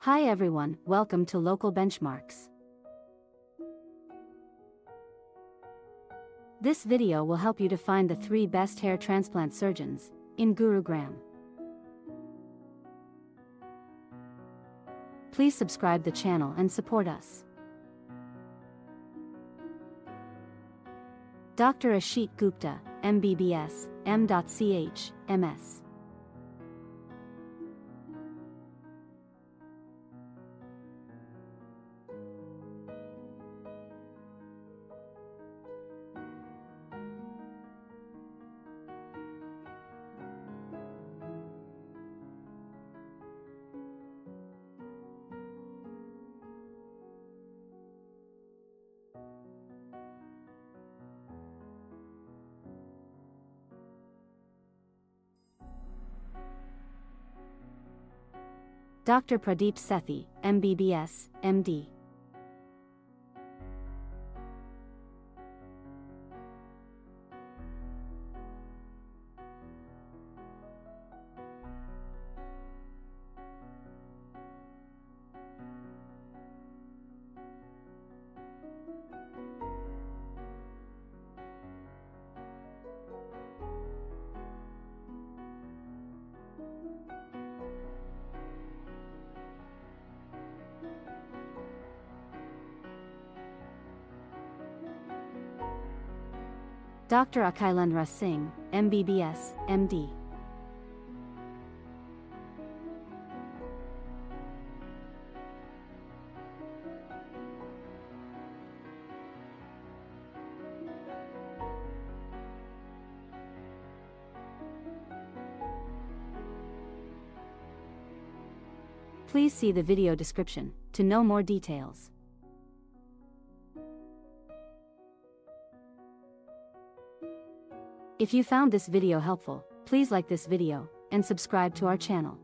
Hi everyone, welcome to Local Benchmarks. This video will help you to find the 3 best hair transplant surgeons in Gurugram. Please subscribe the channel and support us. Dr. Ashit Gupta, MBBS, M.Ch, MS. Dr. Pradeep Sethi, MBBS, MD. Dr. Akhilendra Singh, MBBS, MD. Please see the video description to know more details. If you found this video helpful, please like this video and subscribe to our channel.